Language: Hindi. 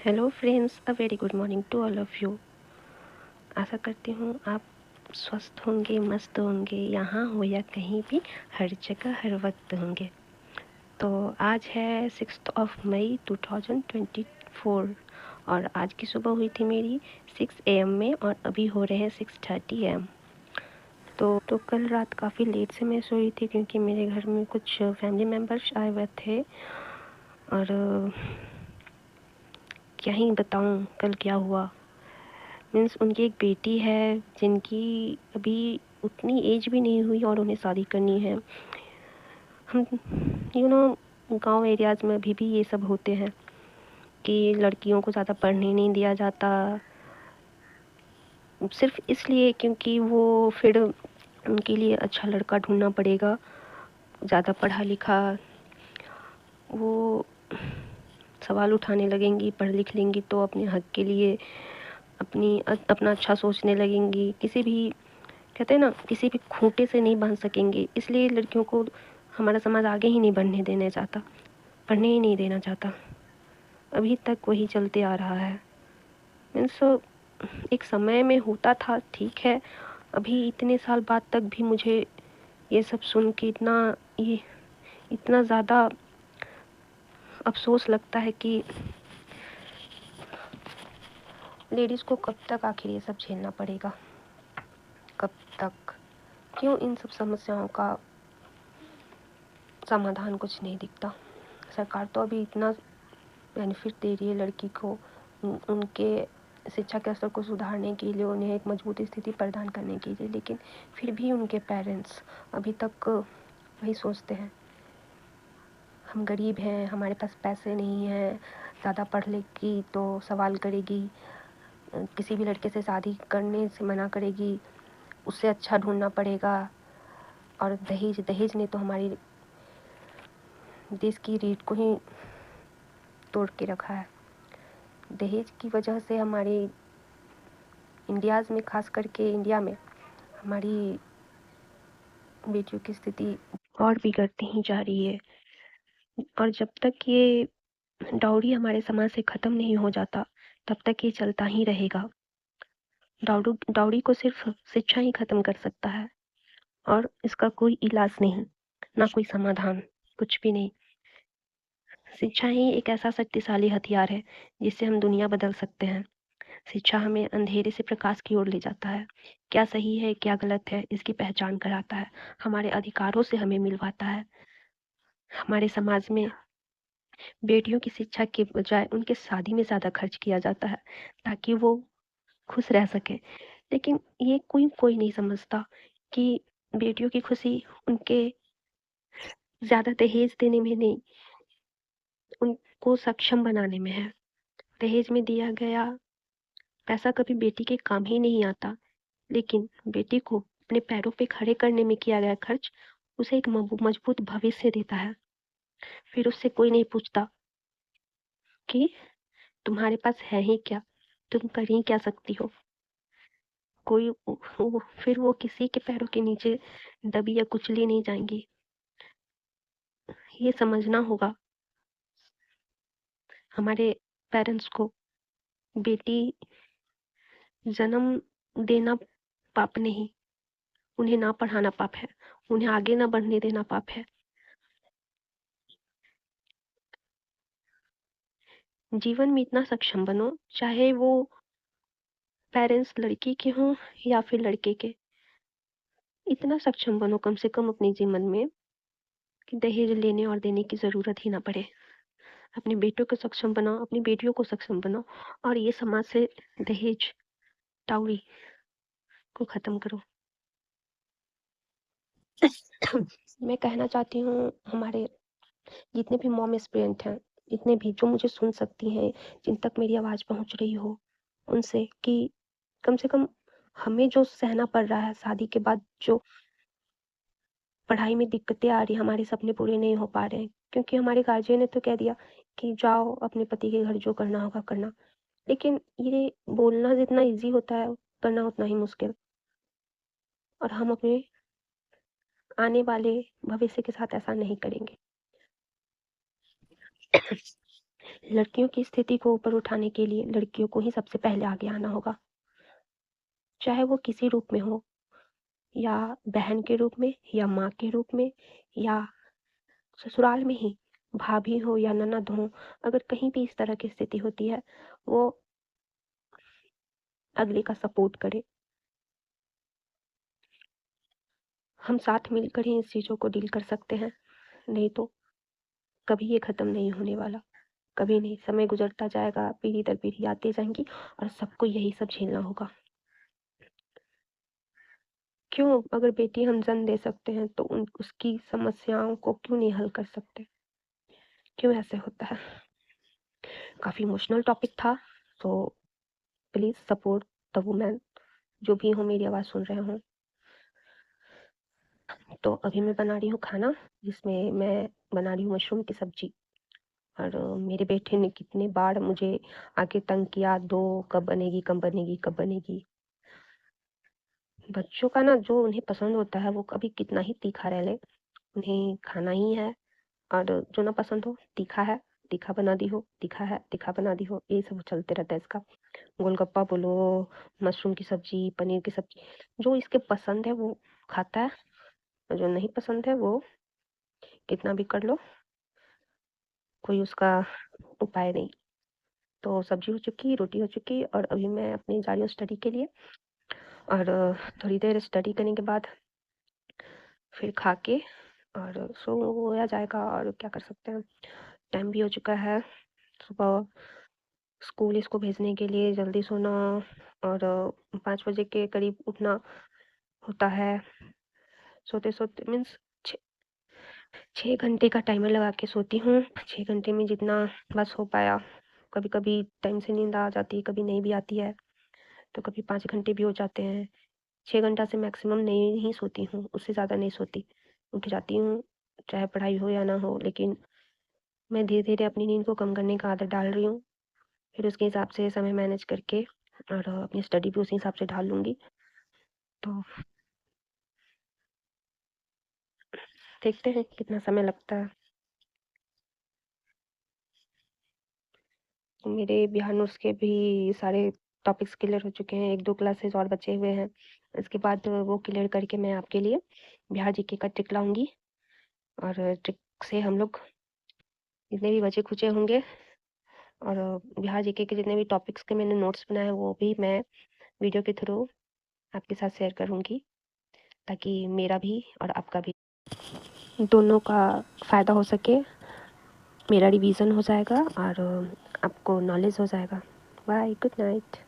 Hello friends, a very good morning to all of you. आशा करती हूँ आप स्वस्थ होंगे, मस्त होंगे, यहाँ हो या कहीं भी, हर जगह हर वक्त होंगे। तो आज है 6 मई 2024 और आज की सुबह हुई थी मेरी 6 AM में और अभी हो रहे हैं 6:30 AM। तो कल रात काफ़ी लेट से मैं सोई थी क्योंकि मेरे घर में कुछ फैमिली मेम्बर्स आए हुए थे और क्या ही बताऊँ कल क्या हुआ। मीन्स उनकी एक बेटी है जिनकी अभी उतनी एज भी नहीं हुई और उन्हें शादी करनी है। हम गांव एरियाज़ में अभी भी ये सब होते हैं कि लड़कियों को ज़्यादा पढ़ने नहीं दिया जाता, सिर्फ इसलिए क्योंकि वो फिर उनके लिए अच्छा लड़का ढूंढना पड़ेगा, ज़्यादा पढ़ा लिखा। वो सवाल उठाने लगेंगी, पढ़ लिख लेंगी तो अपने हक के लिए अपना अच्छा सोचने लगेंगी। किसी भी कहते हैं ना, किसी भी खूंटे से नहीं बांध सकेंगे, इसलिए लड़कियों को हमारा समाज आगे ही नहीं बढ़ने देना चाहता, पढ़ने ही नहीं देना चाहता। अभी तक वही चलते आ रहा है। मीन्स एक समय में होता था, ठीक है, अभी इतने साल बाद तक भी मुझे ये सब सुन के इतना ज़्यादा अफसोस लगता है कि लेडीज़ को कब तक आखिर ये सब झेलना पड़ेगा, कब तक, क्यों इन सब समस्याओं का समाधान कुछ नहीं दिखता। सरकार तो अभी इतना बेनिफिट दे रही है लड़की को, उनके शिक्षा के स्तर को सुधारने के लिए, उन्हें एक मजबूत स्थिति प्रदान करने के लिए, लेकिन फिर भी उनके पेरेंट्स अभी तक वही सोचते हैं, हम गरीब हैं, हमारे पास पैसे नहीं हैं, ज़्यादा पढ़ लेगी तो सवाल करेगी, किसी भी लड़के से शादी करने से मना करेगी, उससे अच्छा ढूंढना पड़ेगा। और दहेज ने तो हमारी देश की रीढ़ को ही तोड़ के रखा है। दहेज की वजह से हमारी इंडियाज़ में, खास करके इंडिया में, हमारी बेटियों की स्थिति और बिगड़ती ही जा रही है। और जब तक ये डाउरी हमारे समाज से ख़त्म नहीं हो जाता तब तक ये चलता ही रहेगा। डाउरी को सिर्फ शिक्षा ही ख़त्म कर सकता है और इसका कोई इलाज नहीं, ना कोई समाधान, कुछ भी नहीं। शिक्षा ही एक ऐसा शक्तिशाली हथियार है जिससे हम दुनिया बदल सकते हैं। शिक्षा हमें अंधेरे से प्रकाश की ओर ले जाता है, क्या सही है क्या गलत है इसकी पहचान कराता है, हमारे अधिकारों से हमें मिलवाता है। हमारे समाज में बेटियों की शिक्षा के बजाय उनके शादी में ज़्यादा खर्च किया जाता है ताकि वो खुश रह सके, लेकिन ये कोई नहीं समझता कि बेटियों की खुशी उनके ज़्यादा दहेज देने में नहीं, उनको सक्षम बनाने में है। दहेज में दिया गया पैसा कभी बेटी के काम ही नहीं आता, लेकिन बेटी को अपने पैरों पे खड़े करने में किया गया खर्च उसे एक मजबूत भविष्य देता है। फिर उससे कोई नहीं पूछता कि तुम्हारे पास है ही क्या, तुम कर ही क्या सकती हो। फिर वो किसी के पैरों के नीचे दबी या कुचली नहीं जाएंगी। ये समझना होगा हमारे पेरेंट्स को, बेटी जन्म देना पाप नहीं, उन्हें ना पढ़ाना पाप है, उन्हें आगे ना बढ़ने देना पाप है। जीवन में इतना सक्षम बनो, चाहे वो पेरेंट्स लड़की के हों या फिर लड़के के, इतना सक्षम बनो कम से कम अपने जीवन में कि दहेज लेने और देने की ज़रूरत ही ना पड़े। अपने बेटों को सक्षम बनाओ, अपनी बेटियों को सक्षम बनाओ और ये समाज से दहेज, डाउरी को ख़त्म करो। मैं कहना चाहती हूँ हमारे जितने भी मॉम एस्पिरेंट हैं, जितने भी जो मुझे सुन सकती हैं, जिन तक मेरी आवाज़ पहुँच रही हो, उनसे कि कम से कम हमें जो सहना पड़ रहा है शादी के बाद, जो पढ़ाई में दिक्कतें आ रही हैं, हमारे सपने पूरे नहीं हो पा रहे हैं क्योंकि हमारे गार्जियन ने तो कह दिया कि जाओ अपने पति के घर जो करना होगा करना। लेकिन ये बोलना जितना ईज़ी होता है, करना उतना ही मुश्किल। और हम अपने आने वाले भविष्य के साथ ऐसा नहीं करेंगे। लड़कियों की स्थिति को ऊपर उठाने के लिए लड़कियों को ही सबसे पहले आगे आना होगा, चाहे वो किसी रूप में हो, या बहन के रूप में, या माँ के रूप में, या ससुराल में ही भाभी हो या ननद हो। अगर कहीं भी इस तरह की स्थिति होती है, वो अगले का सपोर्ट करे। हम साथ मिलकर ही इस चीज़ों को डील कर सकते हैं, नहीं तो कभी ये ख़त्म नहीं होने वाला, कभी नहीं। समय गुजरता जाएगा, पीढ़ी दर पीढ़ी आती जाएंगी और सबको यही सब झेलना होगा। क्यों, अगर बेटी हम जन्म दे सकते हैं तो उसकी समस्याओं को क्यों नहीं हल कर सकते? क्यों ऐसे होता है? काफ़ी इमोशनल टॉपिक था, तो प्लीज़ सपोर्ट द वुमेन, जो भी हो मेरी आवाज़ सुन रहे हों। तो अभी मैं बना रही हूँ खाना, जिसमें मैं बना रही हूँ मशरूम की सब्जी। और मेरे बेटे ने कितने बार मुझे आके तंग किया, दो, कब बनेगी कब बनेगी कब बनेगी। बच्चों का ना, जो उन्हें पसंद होता है वो कभी कितना ही तीखा रह ले, उन्हें खाना ही है। और जो ना पसंद हो, तीखा है, तीखा बना दी हो, तीखा है, तीखा बना दी हो, ये सब चलते रहता है इसका। गोलगप्पा बोलो, मशरूम की सब्जी, पनीर की सब्जी, जो इसके पसंद है वो खाता है, और जो नहीं पसंद है वो कितना भी कर लो, कोई उसका उपाय नहीं। तो सब्जी हो चुकी, रोटी हो चुकी, और अभी मैं अपनी जा रही हूँ स्टडी के लिए। और थोड़ी देर स्टडी करने के बाद फिर खा के और सोया जाएगा। और क्या कर सकते हैं, टाइम भी हो चुका है, सुबह स्कूल इसको भेजने के लिए जल्दी सोना, और 5 बजे के करीब उठना होता है। सोते सोते मीन्स 6 घंटे का टाइमर लगा के सोती हूँ। 6 घंटे में जितना बस हो पाया। कभी कभी टाइम से नींद आ जाती है, कभी नहीं भी आती है, तो कभी 5 घंटे भी हो जाते हैं। 6 घंटा से मैक्सिमम नहीं ही सोती हूँ, उससे ज़्यादा नहीं सोती। उठ जाती हूँ, चाहे पढ़ाई हो या ना हो, लेकिन मैं धीरे धीरे अपनी नींद को कम करने का आदत डाल रही हूँ। फिर उसके हिसाब से समय मैनेज करके और अपनी स्टडी भी उसी हिसाब से ढाल लूँगी। तो देखते हैं कितना समय लगता है। मेरे बिहार नोट्स के भी सारे टॉपिक्स क्लियर हो चुके हैं, 1-2 क्लासेस और बचे हुए हैं। इसके बाद वो क्लियर करके मैं आपके लिए बिहार जीके का ट्रिक लाऊंगी, और ट्रिक से हम लोग जितने भी बचे खुचे होंगे, और बिहार जीके के जितने भी टॉपिक्स के मैंने नोट्स बनाए हैं वो भी मैं वीडियो के थ्रू आपके साथ शेयर करूँगी, ताकि मेरा भी और आपका भी दोनों का फ़ायदा हो सके। मेरा रिवीजन हो जाएगा और आपको नॉलेज हो जाएगा। Bye, good night.